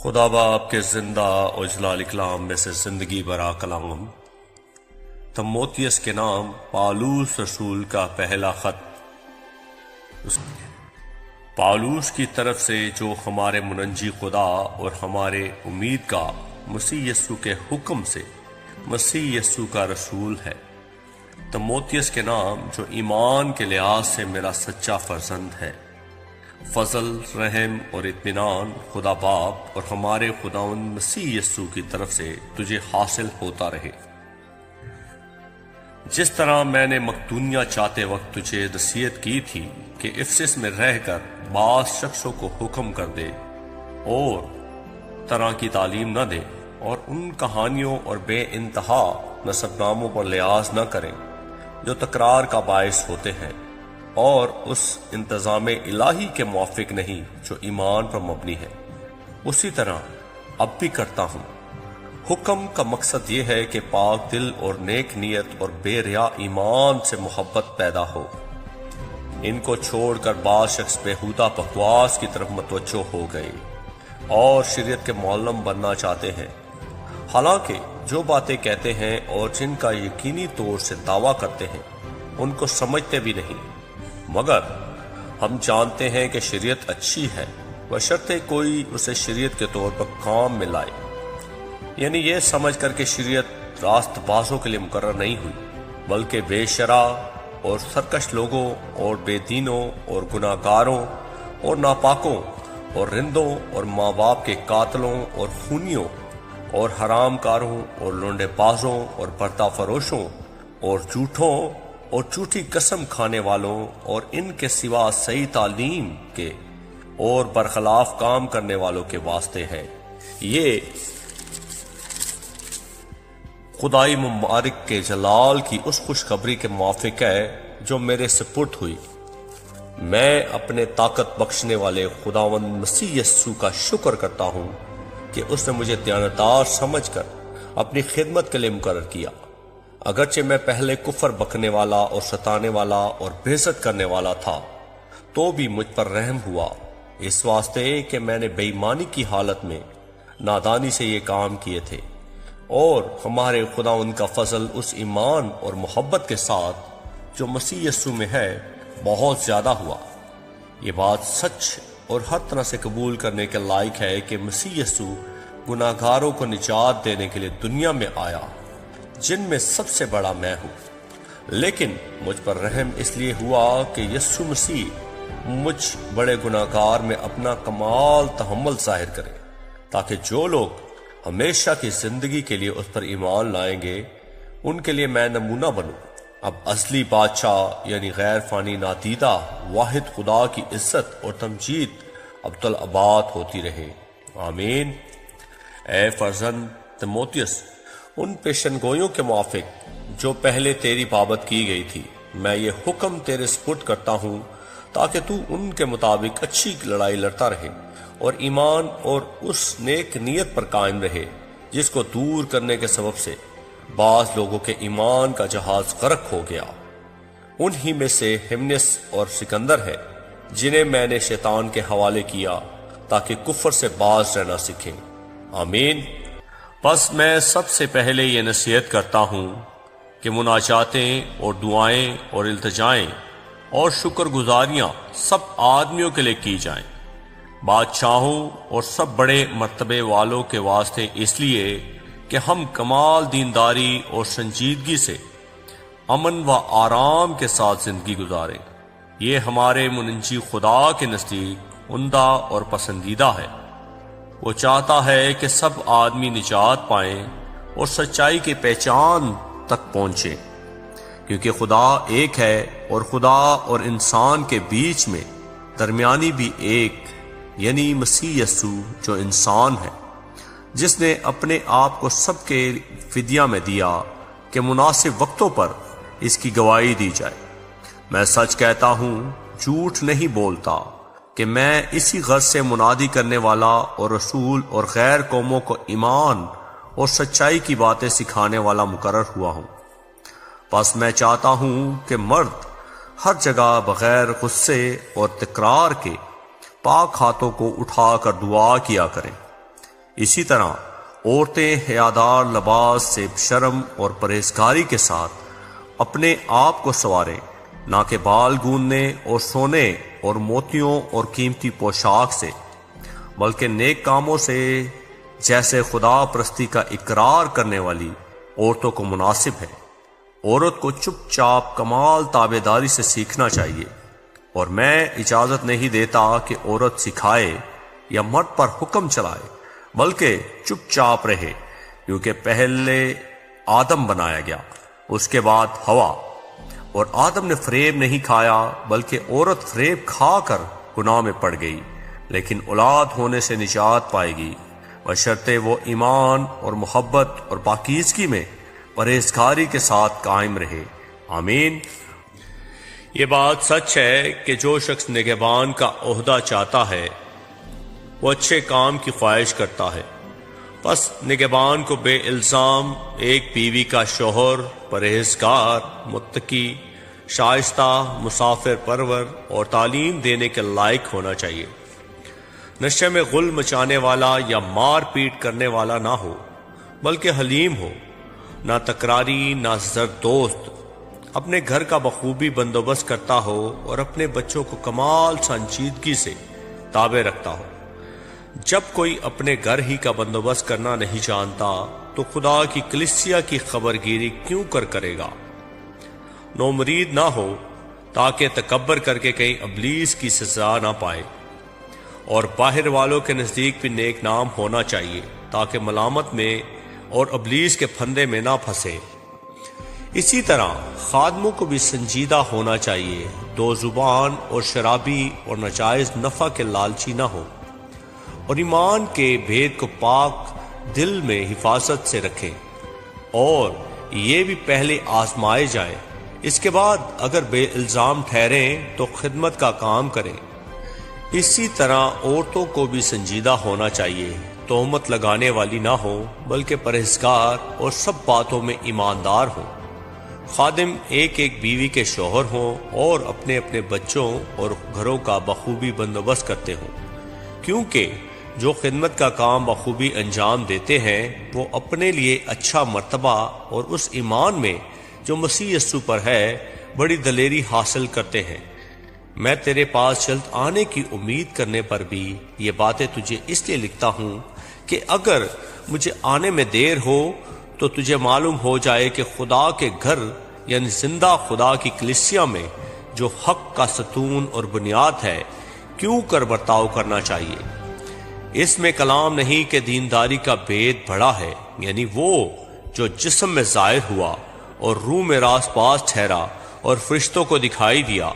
خدا باپ کے زندہ اور جلال کلام میں سے زندگی برا کلام تموتیس کے نام پالوس رسول کا پہلا خط پالوس کی طرف سے جو ہمارے منجی خدا اور ہمارے امید کا مسیح یسوع کے حکم سے مسیح یسوع کا رسول ہے، تموتیس کے نام جو ایمان کے لحاظ سے میرا سچا فرزند ہے، فضل، رحم اور اطمینان خدا باپ اور ہمارے خداوند مسیح یسوع کی طرف سے تجھے حاصل ہوتا رہے۔ جس طرح میں نے مقدونیہ چاہتے وقت تجھے نصیحت کی تھی کہ افسس میں رہ کر بعض شخصوں کو حکم کر دے اور طرح کی تعلیم نہ دے اور ان کہانیوں اور بے انتہا نسب ناموں پر لحاظ نہ کریں جو تکرار کا باعث ہوتے ہیں اور اس انتظام الہی کے موافق نہیں جو ایمان پر مبنی ہے، اسی طرح اب بھی کرتا ہوں۔ حکم کا مقصد یہ ہے کہ پاک دل اور نیک نیت اور بے ریا ایمان سے محبت پیدا ہو۔ ان کو چھوڑ کر بعض شخص بےہودہ بکواس کی طرف متوجہ ہو گئے اور شریعت کے معلم بننا چاہتے ہیں، حالانکہ جو باتیں کہتے ہیں اور جن کا یقینی طور سے دعویٰ کرتے ہیں ان کو سمجھتے بھی نہیں، مگر ہم جانتے ہیں کہ شریعت اچھی ہے بشرطے کوئی اسے شریعت کے طور پر کام میں لائے، یعنی یہ سمجھ کر کہ شریعت راست بازوں کے لیے مقرر نہیں ہوئی بلکہ بے شرع اور سرکش لوگوں اور بے دینوں اور گناہ گاروں اور ناپاکوں اور رندوں اور ماں باپ کے قاتلوں اور خونیوں اور حرام کاروں اور لونڈے بازوں اور پردہ فروشوں اور جھوٹوں اور جھوٹی قسم کھانے والوں اور ان کے سوا صحیح تعلیم کے اور برخلاف کام کرنے والوں کے واسطے ہے۔ یہ خدائی مبارک کے جلال کی اس خوشخبری کے موافق ہے جو میرے سپرد ہوئی۔ میں اپنے طاقت بخشنے والے خداوند مسیح یسوع کا شکر کرتا ہوں کہ اس نے مجھے دیانتدار سمجھ کر اپنی خدمت کے لیے مقرر کیا، اگرچہ میں پہلے کفر بکنے والا اور ستانے والا اور بےعزت کرنے والا تھا، تو بھی مجھ پر رحم ہوا، اس واسطے کہ میں نے بے ایمانی کی حالت میں نادانی سے یہ کام کیے تھے، اور ہمارے خداوند کا فضل اس ایمان اور محبت کے ساتھ جو مسیح یسوع میں ہے بہت زیادہ ہوا۔ یہ بات سچ اور ہر طرح سے قبول کرنے کے لائق ہے کہ مسیح یسوع گناہ گاروں کو نجات دینے کے لیے دنیا میں آیا، جن میں سب سے بڑا میں ہوں، لیکن مجھ پر رحم اس لیے ہوا کہ یسوع مسیح مجھ بڑے گناہ گار میں اپنا کمال تحمل ظاہر کرے، تاکہ جو لوگ ہمیشہ کی زندگی کے لیے اس پر ایمان لائیں گے ان کے لیے میں نمونہ بنوں۔ اب ازلی بادشاہ یعنی غیر فانی نادیدہ واحد خدا کی عزت اور تمجید ابدالآباد ہوتی رہے، آمین۔ اے فرزند تموتیس، ان پیشن گوئیوں کے موافق جو پہلے تیری بابت کی گئی تھی میں یہ حکم تیرے سپرد کرتا ہوں تاکہ تو ان کے مطابق اچھی لڑائی لڑتا رہے اور ایمان اور اس نیک نیت پر قائم رہے جس کو دور کرنے کے سبب سے بعض لوگوں کے ایمان کا جہاز غرق ہو گیا۔ انہی میں سے ہمنس اور سکندر ہے جنہیں میں نے شیطان کے حوالے کیا تاکہ کفر سے باز رہنا سیکھیں، آمین۔ بس میں سب سے پہلے یہ نصیحت کرتا ہوں کہ مناجاتیں اور دعائیں اور التجائیں اور شکر گزاریاں سب آدمیوں کے لیے کی جائیں، بادشاہوں اور سب بڑے مرتبے والوں کے واسطے، اس لیے کہ ہم کمال دینداری اور سنجیدگی سے امن و آرام کے ساتھ زندگی گزاریں۔ یہ ہمارے منجی خدا کے نزدیک عمدہ اور پسندیدہ ہے۔ وہ چاہتا ہے کہ سب آدمی نجات پائیں اور سچائی کی پہچان تک پہنچیں، کیونکہ خدا ایک ہے اور خدا اور انسان کے بیچ میں درمیانی بھی ایک، یعنی مسیح یسوع جو انسان ہے، جس نے اپنے آپ کو سب کے فدیہ میں دیا کہ مناسب وقتوں پر اس کی گواہی دی جائے۔ میں سچ کہتا ہوں، جھوٹ نہیں بولتا، کہ میں اسی غرض سے منادی کرنے والا اور رسول اور غیر قوموں کو ایمان اور سچائی کی باتیں سکھانے والا مقرر ہوا ہوں۔ بس میں چاہتا ہوں کہ مرد ہر جگہ بغیر غصے اور تکرار کے پاک ہاتھوں کو اٹھا کر دعا کیا کریں، اسی طرح عورتیں حیادار لباس سے شرم اور پرہیزگاری کے ساتھ اپنے آپ کو سنواریں، نہ کہ بال گوندنے اور سونے اور موتیوں اور قیمتی پوشاک سے، بلکہ نیک کاموں سے، جیسے خدا پرستی کا اقرار کرنے والی عورتوں کو مناسب ہے۔ عورت کو چپ چاپ کمال تابع داری سے سیکھنا چاہیے، اور میں اجازت نہیں دیتا کہ عورت سکھائے یا مرد پر حکم چلائے، بلکہ چپ چاپ رہے، کیونکہ پہلے آدم بنایا گیا، اس کے بعد ہوا، اور آدم نے فریب نہیں کھایا بلکہ عورت فریب کھا کر گناہ میں پڑ گئی، لیکن اولاد ہونے سے نجات پائے گی، بشرطے وہ ایمان اور محبت اور پاکیزگی میں پرہیزگاری کے ساتھ قائم رہے۔ آمین۔ یہ بات سچ ہے کہ جو شخص نگہبان کا عہدہ چاہتا ہے وہ اچھے کام کی خواہش کرتا ہے، پس نگہبان کو بے الزام ایک بیوی کا شوہر، پرہیزگار، متقی، شائستہ، مسافر پرور اور تعلیم دینے کے لائق ہونا چاہیے، نشے میں غل مچانے والا یا مار پیٹ کرنے والا نہ ہو، بلکہ حلیم ہو، نہ تکراری، نہ زردوست، اپنے گھر کا بخوبی بندوبست کرتا ہو اور اپنے بچوں کو کمال سنجیدگی سے تابع رکھتا ہو۔ جب کوئی اپنے گھر ہی کا بندوبست کرنا نہیں جانتا تو خدا کی کلیسیا کی خبرگیری کیوں کرے گا؟ نومرید نہ ہو تاکہ تکبر کر کے کہیں ابلیس کی سزا نہ پائے، اور باہر والوں کے نزدیک بھی نیک نام ہونا چاہیے تاکہ ملامت میں اور ابلیس کے پھندے میں نہ پھنسے۔ اسی طرح خادموں کو بھی سنجیدہ ہونا چاہیے، دو زبان اور شرابی اور ناجائز نفع کے لالچی نہ ہو، اور ایمان کے بھید کو پاک دل میں حفاظت سے رکھیں، اور یہ بھی پہلے آزمائے جائیں، اس کے بعد اگر بے الزام ٹھہریں تو خدمت کا کام کریں۔ اسی طرح عورتوں کو بھی سنجیدہ ہونا چاہیے، تہمت لگانے والی نہ ہو بلکہ پرہیزگار اور سب باتوں میں ایماندار ہوں، خادم ایک ایک بیوی کے شوہر ہوں اور اپنے اپنے بچوں اور گھروں کا بخوبی بندوبست کرتے ہوں، کیونکہ جو خدمت کا کام بخوبی انجام دیتے ہیں وہ اپنے لیے اچھا مرتبہ اور اس ایمان میں جو مسیح یسوع پر ہے بڑی دلیری حاصل کرتے ہیں۔ میں تیرے پاس جلد آنے کی امید کرنے پر بھی یہ باتیں تجھے اس لیے لکھتا ہوں کہ اگر مجھے آنے میں دیر ہو تو تجھے معلوم ہو جائے کہ خدا کے گھر یعنی زندہ خدا کی کلیسیا میں جو حق کا ستون اور بنیاد ہے کیوں کر برتاؤ کرنا چاہیے۔ اس میں کلام نہیں کہ دینداری کا بھید بڑا ہے، یعنی وہ جو جسم میں ظاہر ہوا اور روح میں راست باز ٹھہرا اور فرشتوں کو دکھائی دیا،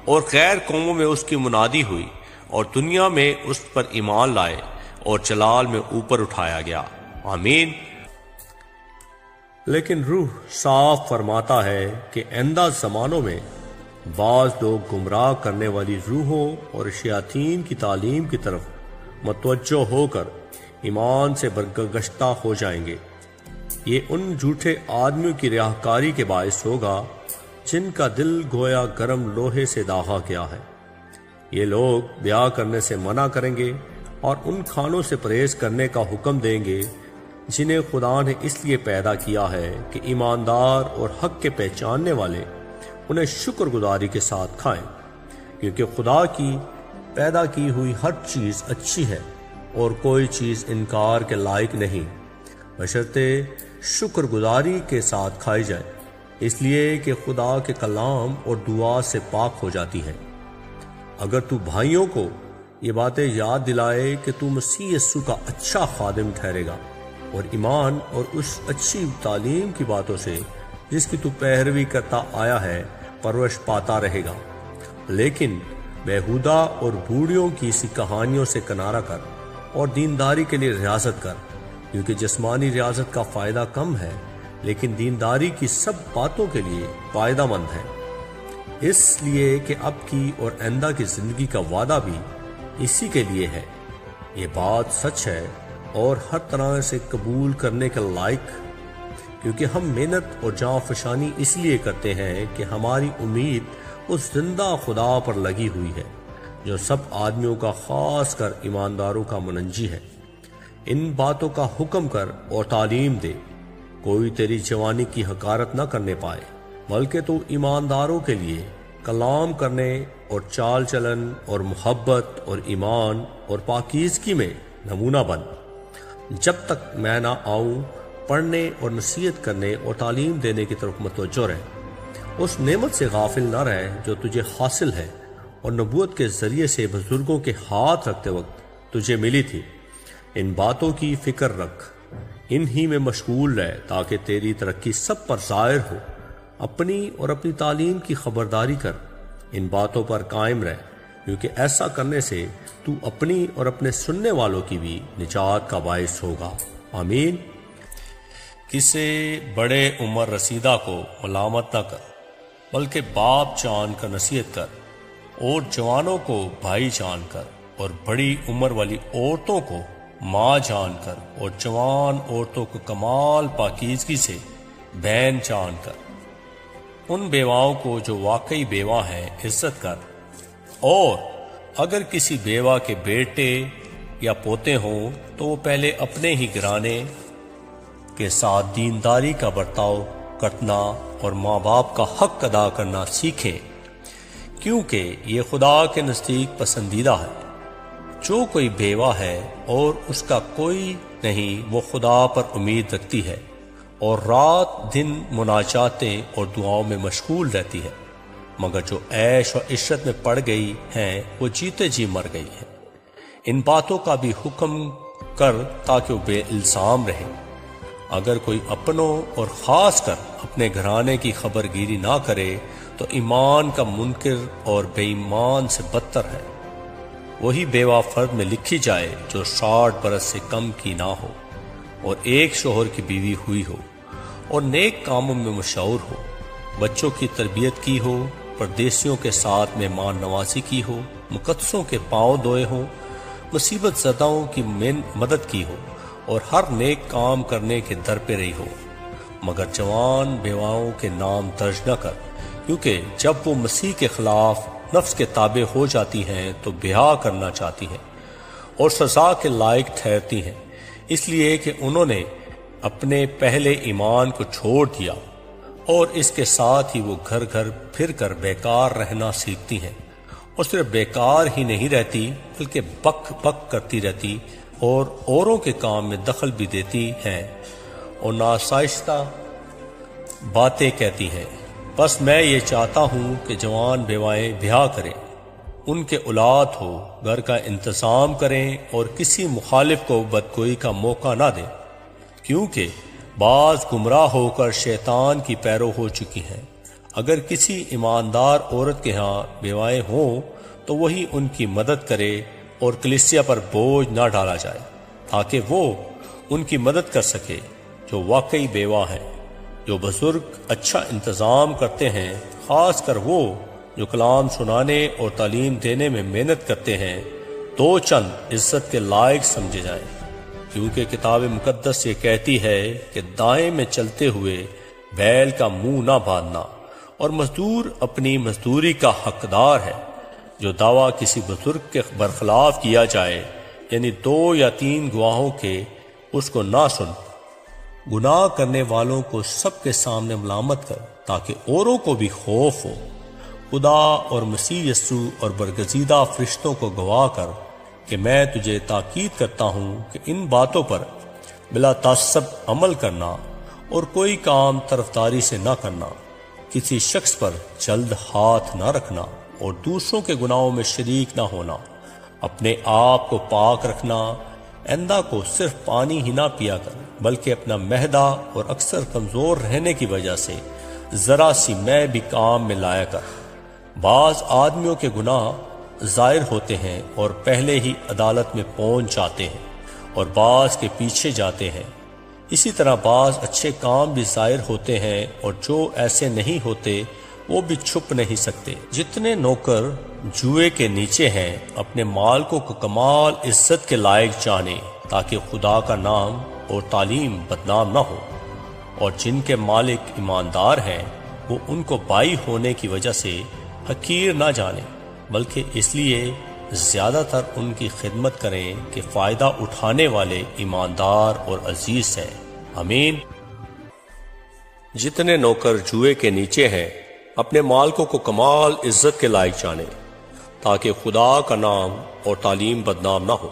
اور غیر قوموں میں اس کی منادی ہوئی، اور دنیا میں اس پر ایمان لائے، اور جلال میں اوپر اٹھایا گیا۔ آمین۔ لیکن روح صاف فرماتا ہے کہ آئندہ زمانوں میں بعض لوگ گمراہ کرنے والی روحوں اور شیاطین کی تعلیم کی طرف متوجہ ہو کر ایمان سے برگشتہ ہو جائیں گے۔ یہ ان جھوٹے آدمیوں کی ریاکاری کے باعث ہوگا جن کا دل گویا گرم لوہے سے داغا گیا ہے۔ یہ لوگ بیاہ کرنے سے منع کریں گے اور ان کھانوں سے پرہیز کرنے کا حکم دیں گے جنہیں خدا نے اس لیے پیدا کیا ہے کہ ایماندار اور حق کے پہچاننے والے انہیں شکر گزاری کے ساتھ کھائیں، کیونکہ خدا کی پیدا کی ہوئی ہر چیز اچھی ہے اور کوئی چیز انکار کے لائق نہیں، بشرطے شکر گزاری کے ساتھ کھائی جائے، اس لیے کہ خدا کے کلام اور دعا سے پاک ہو جاتی ہے۔ اگر تو بھائیوں کو یہ باتیں یاد دلائے کہ تو مسیح یسوع کا اچھا خادم ٹھہرے گا اور ایمان اور اس اچھی تعلیم کی باتوں سے جس کی تو پیروی کرتا آیا ہے پرورش پاتا رہے گا، لیکن بیہودہ اور بوڑھیوں کی سی کہانیوں سے کنارہ کر اور دینداری کے لیے ریاضت کر، کیونکہ جسمانی ریاضت کا فائدہ کم ہے لیکن دینداری کی سب باتوں کے لیے فائدہ مند ہے، اس لیے کہ اب کی اور آئندہ کی زندگی کا وعدہ بھی اسی کے لیے ہے۔ یہ بات سچ ہے اور ہر طرح سے قبول کرنے کے لائق، کیونکہ ہم محنت اور جاں فشانی اس لیے کرتے ہیں کہ ہماری امید اس زندہ خدا پر لگی ہوئی ہے جو سب آدمیوں کا خاص کر ایمانداروں کا منجی ہے۔ ان باتوں کا حکم کر اور تعلیم دے، کوئی تیری جوانی کی حقارت نہ کرنے پائے، بلکہ تو ایمانداروں کے لیے کلام کرنے اور چال چلن اور محبت اور ایمان اور پاکیزگی میں نمونہ بن، جب تک میں نہ آؤں۔ پڑھنے اور نصیحت کرنے اور تعلیم دینے کی طرف متوجہ رہ، اس نعمت سے غافل نہ رہ جو تجھے حاصل ہے اور نبوت کے ذریعے سے بزرگوں کے ہاتھ رکھتے وقت تجھے ملی تھی۔ ان باتوں کی فکر رکھ، انہی میں مشغول رہ، تاکہ تیری ترقی سب پر ظاہر ہو۔ اپنی اور اپنی تعلیم کی خبرداری کر، ان باتوں پر قائم رہ، کیونکہ ایسا کرنے سے تو اپنی اور اپنے سننے والوں کی بھی نجات کا باعث ہوگا۔ آمین۔ کسی بڑے عمر رسیدہ کو ملامت نہ کر، بلکہ باپ جان کر نصیحت کر، اور جوانوں کو بھائی جان کر، اور بڑی عمر والی عورتوں کو ماں جان کر، اور جوان عورتوں کو کمال پاکیزگی سے بہن جان کر۔ ان بیواؤں کو جو واقعی بیوہ ہیں عزت کر، اور اگر کسی بیوہ کے بیٹے یا پوتے ہوں تو وہ پہلے اپنے ہی گھرانے کے ساتھ دینداری کا برتاؤ کرنا اور ماں باپ کا حق ادا کرنا سیکھیں، کیونکہ یہ خدا کے نزدیک پسندیدہ ہے۔ جو کوئی بیوہ ہے اور اس کا کوئی نہیں، وہ خدا پر امید رکھتی ہے اور رات دن مناجاتیں اور دعاؤں میں مشغول رہتی ہے، مگر جو عیش اور عشرت میں پڑ گئی ہیں وہ جیتے جی مر گئی ہیں۔ ان باتوں کا بھی حکم کر تاکہ وہ بے الزام رہے۔ اگر کوئی اپنوں اور خاص کر اپنے گھرانے کی خبر گیری نہ کرے تو ایمان کا منکر اور بے ایمان سے بدتر ہے۔ وہی بیوہ فرد میں لکھی جائے جو 60 برس سے کم کی نہ ہو، اور ایک شوہر کی بیوی ہوئی ہو، اور نیک کاموں میں مشہور ہو، بچوں کی تربیت کی ہو، پردیسیوں کے ساتھ مہمان نوازی کی ہو، مقدسوں کے پاؤں دھوئے ہوں، مصیبت زداؤں کی مدد کی ہو، اور ہر نیک کام کرنے کے در پہ رہی ہو۔ مگر جوان بیواؤں کے نام درج نہ کر، کیونکہ جب وہ مسیح کے خلاف نفس کے تابع ہو جاتی ہیں تو بیاہ کرنا چاہتی ہیں اور سزا کے لائق ٹھہرتی ہیں، اس لیے کہ انہوں نے اپنے پہلے ایمان کو چھوڑ دیا، اور اس کے ساتھ ہی وہ گھر گھر پھر کر بیکار رہنا سیکھتی ہیں، اور صرف بیکار ہی نہیں رہتی بلکہ بک بک کرتی رہتی اور اوروں کے کام میں دخل بھی دیتی ہیں اور ناشائستہ باتیں کہتی ہیں۔ بس میں یہ چاہتا ہوں کہ جوان بیوائیں بیاہ کریں، ان کے اولاد ہو، گھر کا انتظام کریں اور کسی مخالف کو بدگوئی کا موقع نہ دیں، کیونکہ بعض گمراہ ہو کر شیطان کی پیرو ہو چکی ہیں۔ اگر کسی ایماندار عورت کے ہاں بیوائیں ہوں تو وہی ان کی مدد کرے اور کلیسیا پر بوجھ نہ ڈالا جائے، تاکہ وہ ان کی مدد کر سکے جو واقعی بیوہ ہیں۔ جو بزرگ اچھا انتظام کرتے ہیں، خاص کر وہ جو کلام سنانے اور تعلیم دینے میں محنت کرتے ہیں، دو چند عزت کے لائق سمجھے جائیں، کیونکہ کتاب مقدس یہ کہتی ہے کہ دائیں میں چلتے ہوئے بیل کا منہ نہ باندھنا، اور مزدور اپنی مزدوری کا حقدار ہے۔ جو دعویٰ کسی بزرگ کے برخلاف کیا جائے، یعنی 2 یا 3 گواہوں کے، اس کو نہ سن۔ گناہ کرنے والوں کو سب کے سامنے ملامت کر، تاکہ اوروں کو بھی خوف ہو۔ خدا اور مسیح یسوع اور برگزیدہ فرشتوں کو گواہ کر کہ میں تجھے تاکید کرتا ہوں کہ ان باتوں پر بلا تعصب عمل کرنا، اور کوئی کام طرفداری سے نہ کرنا، کسی شخص پر جلد ہاتھ نہ رکھنا، اور دوسروں کے گناہوں میں شریک نہ ہونا، اپنے آپ کو پاک رکھنا، ایندھا کو صرف پانی ہی نہ پیا کر، بلکہ اپنا معدہ اور اکثر کمزور رہنے کی وجہ سے ذرا سی میں بھی کام میں لایا کر۔ بعض آدمیوں کے گناہ ظاہر ہوتے ہیں اور پہلے ہی عدالت میں پہنچ جاتے ہیں، اور بعض کے پیچھے جاتے ہیں۔ اسی طرح بعض اچھے کام بھی ظاہر ہوتے ہیں، اور جو ایسے نہیں ہوتے وہ بھی چھپ نہیں سکتے۔ جتنے نوکر جوئے کے نیچے ہیں، اپنے مالکوں کو کمال عزت کے لائق جانیں، تاکہ خدا کا نام اور تعلیم بدنام نہ ہو۔ اور جن کے مالک ایماندار ہیں، وہ ان کو بھائی ہونے کی وجہ سے حقیر نہ جانیں، بلکہ اس لیے زیادہ تر ان کی خدمت کریں کہ فائدہ اٹھانے والے ایماندار اور عزیز ہیں۔ آمین۔ جتنے نوکر جوئے کے نیچے ہیں اپنے مالکوں کو کمال عزت کے لائق جانیں تاکہ خدا کا نام اور تعلیم بدنام نہ ہو،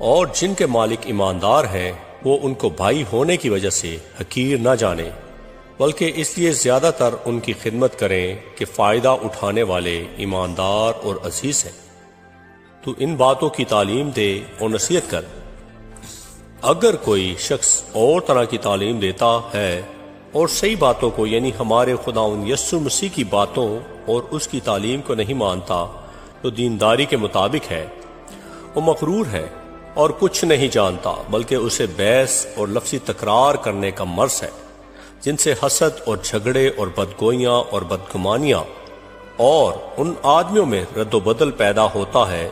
اور جن کے مالک ایماندار ہیں وہ ان کو بھائی ہونے کی وجہ سے حقیر نہ جانیں، بلکہ اس لیے زیادہ تر ان کی خدمت کریں کہ فائدہ اٹھانے والے ایماندار اور عزیز ہیں۔ تو ان باتوں کی تعلیم دے اور نصیحت کر۔ اگر کوئی شخص اور طرح کی تعلیم دیتا ہے اور صحیح باتوں کو یعنی ہمارے خداوند یسوع مسیح کی باتوں اور اس کی تعلیم کو نہیں مانتا تو دینداری کے مطابق ہے، وہ مغرور ہے اور کچھ نہیں جانتا، بلکہ اسے بحث اور لفظی تکرار کرنے کا مرض ہے، جن سے حسد اور جھگڑے اور بدگوئیاں اور بدگمانیاں اور ان آدمیوں میں رد و بدل پیدا ہوتا ہے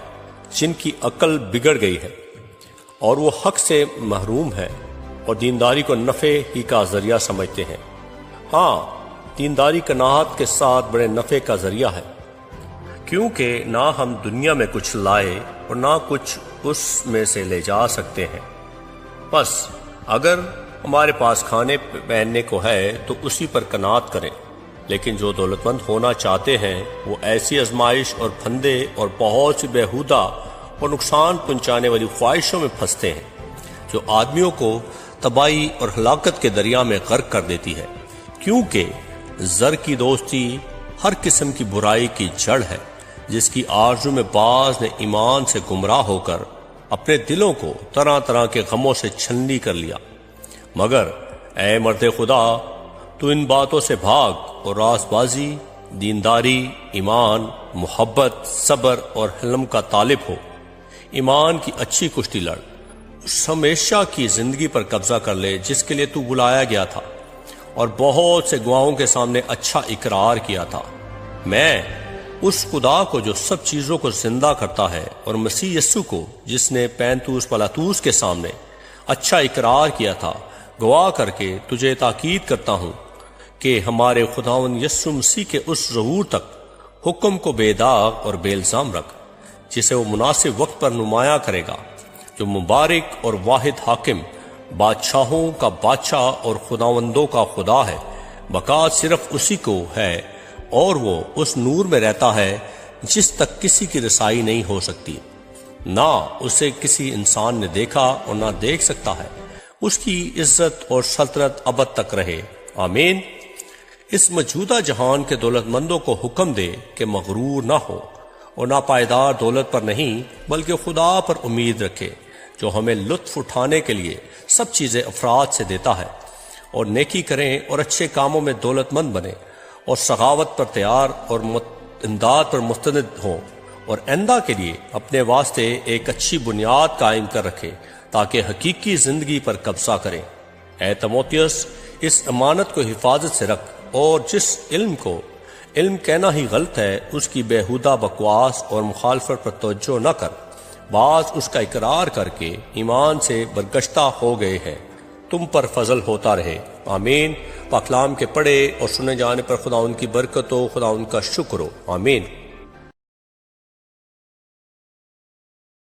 جن کی عقل بگڑ گئی ہے اور وہ حق سے محروم ہے اور دینداری کو نفع ہی کا ذریعہ سمجھتے ہیں۔ ہاں، دینداری قناعت کے ساتھ بڑے نفع کا ذریعہ ہے، کیونکہ نہ ہم دنیا میں کچھ لائے اور نہ کچھ اس میں سے لے جا سکتے ہیں۔ بس اگر ہمارے پاس کھانے پہننے کو ہے تو اسی پر قناعت کریں، لیکن جو دولت مند ہونا چاہتے ہیں وہ ایسی آزمائش اور پھندے اور بہت سی بیہودہ اور نقصان پہنچانے والی خواہشوں میں پھنستے ہیں جو آدمیوں کو تباہی اور ہلاکت کے دریا میں غرق کر دیتی ہے، کیونکہ زر کی دوستی ہر قسم کی برائی کی جڑ ہے، جس کی آرزو میں بعض نے ایمان سے گمراہ ہو کر اپنے دلوں کو طرح طرح کے غموں سے چھلنی کر لیا۔ مگر اے مرد خدا، تو ان باتوں سے بھاگ اور راست بازی، دینداری، ایمان، محبت، صبر اور حلم کا طالب ہو۔ ایمان کی اچھی کشتی لڑ، اس ہمیشہ کی زندگی پر قبضہ کر لے جس کے لیے تو بلایا گیا تھا اور بہت سے گواہوں کے سامنے اچھا اقرار کیا تھا۔ میں اس خدا کو جو سب چیزوں کو زندہ کرتا ہے اور مسیح یسوع کو جس نے پینتوس پلاطوس کے سامنے اچھا اقرار کیا تھا گواہ کر کے تجھے تاکید کرتا ہوں کہ ہمارے خداوند یسوع مسیح کے اس ظہور تک حکم کو بے داغ اور بے الزام رکھ، جسے وہ مناسب وقت پر نمایاں کرے گا، جو مبارک اور واحد حاکم، بادشاہوں کا بادشاہ اور خداوندوں کا خدا ہے۔ بقا صرف اسی کو ہے اور وہ اس نور میں رہتا ہے جس تک کسی کی رسائی نہیں ہو سکتی، نہ اسے کسی انسان نے دیکھا اور نہ دیکھ سکتا ہے۔ اس کی عزت اور سلطنت ابد تک رہے، آمین۔ اس موجودہ جہان کے دولت مندوں کو حکم دے کہ مغرور نہ ہو اور نہ پائیدار دولت پر نہیں بلکہ خدا پر امید رکھے، جو ہمیں لطف اٹھانے کے لیے سب چیزیں افراد سے دیتا ہے، اور نیکی کریں اور اچھے کاموں میں دولت مند بنیں اور سخاوت پر تیار اور امداد پر مستند ہوں، اور آئندہ کے لیے اپنے واسطے ایک اچھی بنیاد قائم کر رکھیں تاکہ حقیقی زندگی پر قبضہ کریں۔ اے تیموتھیوس، اس امانت کو حفاظت سے رکھ، اور جس علم کو علم کہنا ہی غلط ہے اس کی بیہودہ بکواس اور مخالفت پر توجہ نہ کر۔ بعض اس کا اقرار کر کے ایمان سے برگشتہ ہو گئے ہیں۔ تم پر فضل ہوتا رہے، آمین۔ پاکلام کے پڑھے اور سنے جانے پر خدا ان کی برکت ہو، خدا ان کا شکر ہو، آمین۔